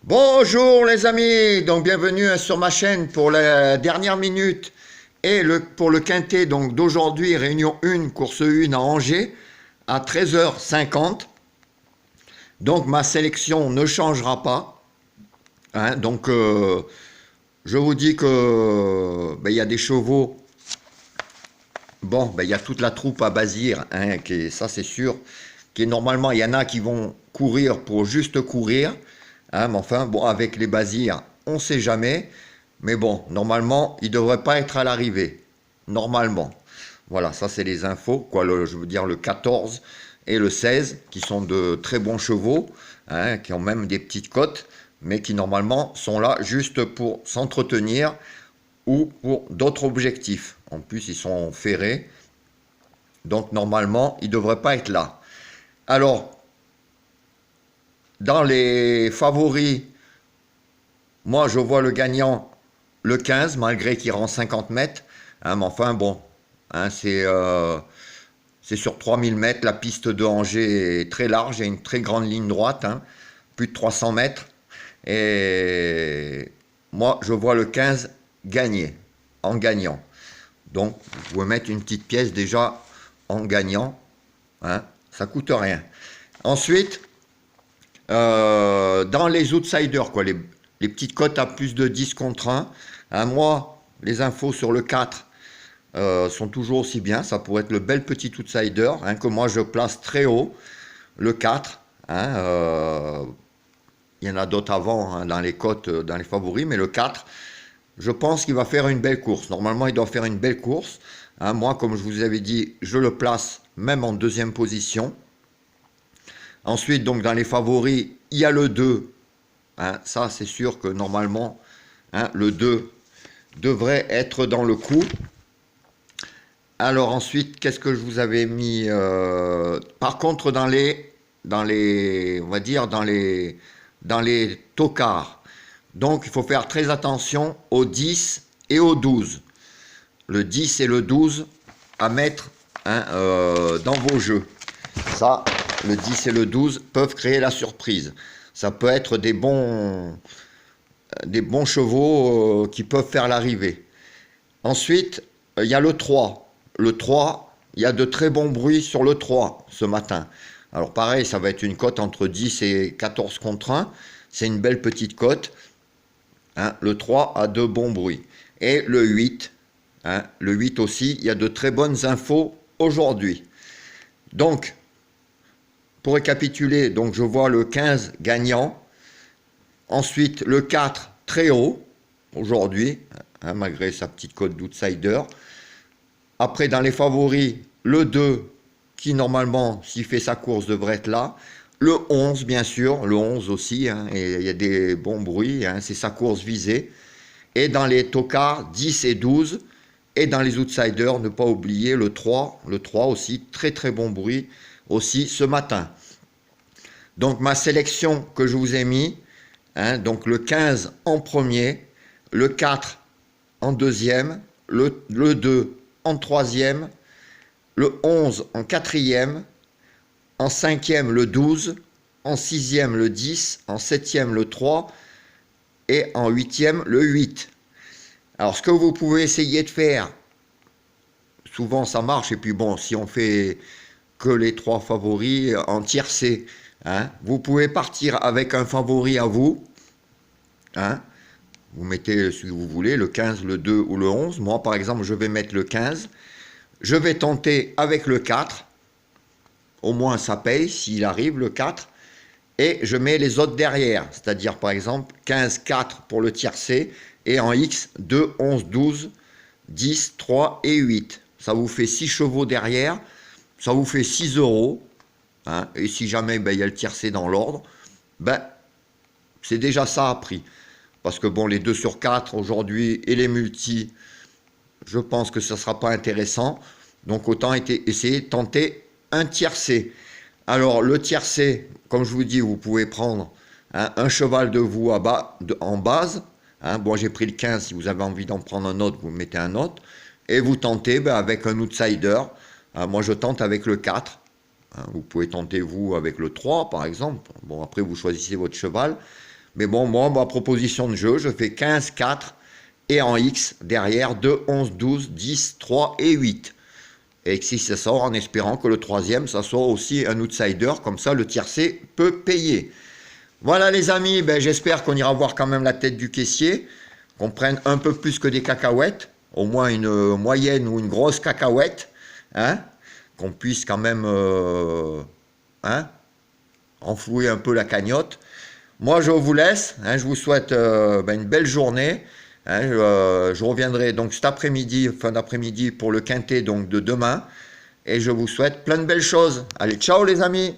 Bonjour les amis, donc bienvenue sur ma chaîne pour la dernière minute et pour le quintet donc d'aujourd'hui, réunion 1, course 1 à Angers à 13h50. Donc ma sélection ne changera pas. Hein, donc je vous dis que il y a des chevaux. Bon, il y a toute la troupe à Bazir, hein, ça c'est sûr. Normalement, il y en a qui vont courir pour juste courir. Hein, mais enfin, bon, avec les Bazirs, on ne sait jamais. Mais bon, normalement, il ne devrait pas être à l'arrivée. Normalement. Voilà, ça c'est les infos. Quoi, je veux dire le 14 et le 16, qui sont de très bons chevaux, hein, qui ont même des petites côtes, mais qui normalement sont là juste pour s'entretenir ou pour d'autres objectifs. En plus, ils sont ferrés. Donc normalement, ils ne devraient pas être là. Alors, dans les favoris, moi je vois le gagnant, le 15, malgré qu'il rend 50 mètres. Hein, mais enfin bon, hein, c'est sur 3000 mètres. La piste de Angers est très large, il y a une très grande ligne droite, hein, plus de 300 mètres. Et moi je vois le 15 gagner, en gagnant. Donc vous pouvez mettre une petite pièce déjà en gagnant. Hein, ça coûte rien. Ensuite, dans les outsiders, quoi, les petites cotes à plus de 10 contre 1, hein, moi, les infos sur le 4 sont toujours aussi bien. Ça pourrait être le bel petit outsider, hein, que moi je place très haut, le 4. Hein, il y en a d'autres avant, hein, dans les cotes, dans les favoris, mais le 4, je pense qu'il va faire une belle course. Normalement, il doit faire une belle course. Hein, moi, comme je vous avais dit, je le place même en deuxième position. Ensuite, donc dans les favoris, il y a le 2. Hein, ça, c'est sûr que normalement, hein, le 2 devrait être dans le coup. Alors ensuite, qu'est-ce que je vous avais mis par contre, on va dire, dans les tocards. Donc, il faut faire très attention au 10 et au 12. Le 10 et le 12 à mettre, hein, dans vos jeux. Ça, le 10 et le 12 peuvent créer la surprise. Ça peut être des bons chevaux qui peuvent faire l'arrivée. Ensuite, il y a le 3. Le 3, il y a de très bons bruits sur le 3 ce matin. Alors pareil, ça va être une cote entre 10 et 14 contre 1. C'est une belle petite cote. Hein, le 3 a de bons bruits. Et le 8, hein, le 8 aussi, il y a de très bonnes infos aujourd'hui. Donc, pour récapituler, donc je vois le 15 gagnant. Ensuite, le 4 très haut aujourd'hui, hein, malgré sa petite cote d'outsider. Après, dans les favoris, le 2 qui normalement, s'il fait sa course, devrait être là. Le 11, bien sûr, le 11 aussi, hein, et il y a des bons bruits, hein, c'est sa course visée. Et dans les tocards, 10 et 12. Et dans les outsiders, ne pas oublier le 3 aussi, très très bon bruit aussi ce matin. Donc ma sélection que je vous ai mis, hein, donc le 15 en premier, le 4 en deuxième, le 2 en troisième, le 11 en quatrième, en cinquième le 12, en sixième le 10, en septième le 3 et en huitième le 8. Alors ce que vous pouvez essayer de faire, souvent ça marche, et puis bon, si on fait que les 3 favoris en tiercé, hein, vous pouvez partir avec un favori à vous. Hein, vous mettez, si vous voulez, le 15, le 2 ou le 11. Moi, par exemple, je vais mettre le 15. Je vais tenter avec le 4. Au moins, ça paye s'il arrive, le 4. Et je mets les autres derrière. C'est-à-dire, par exemple, 15, 4 pour le tiercé. Et en X, 2, 11, 12, 10, 3 et 8. Ça vous fait 6 chevaux derrière. Ça vous fait 6 euros. Hein, et si jamais il y a le tiercé dans l'ordre, c'est déjà ça à prix. Parce que bon, les 2 sur 4 aujourd'hui et les multis, je pense que ça ne sera pas intéressant. Donc autant essayer de tenter un tiercé. Alors le tiercé, comme je vous dis, vous pouvez prendre, hein, un cheval de vous en base. Hein, bon, j'ai pris le 15, si vous avez envie d'en prendre un autre, vous mettez un autre. Et vous tentez avec un outsider. Hein, moi je tente avec le 4. Hein, vous pouvez tenter vous avec le 3 par exemple. Bon, après vous choisissez votre cheval. Mais bon, moi, ma proposition de jeu, je fais 15, 4 et en X derrière 2, 11, 12, 10, 3 et 8. Et si ça sort, en espérant que le troisième, ça soit aussi un outsider, comme ça le tiercé peut payer. Voilà les amis, ben, j'espère qu'on ira voir quand même la tête du caissier, qu'on prenne un peu plus que des cacahuètes, au moins une moyenne ou une grosse cacahuète, hein, qu'on puisse quand même hein, enflouer un peu la cagnotte. Moi je vous laisse, hein, je vous souhaite ben, une belle journée. Hein, je reviendrai donc cet après-midi, fin d'après-midi pour le quintet donc de demain. Et je vous souhaite plein de belles choses. Allez, ciao les amis!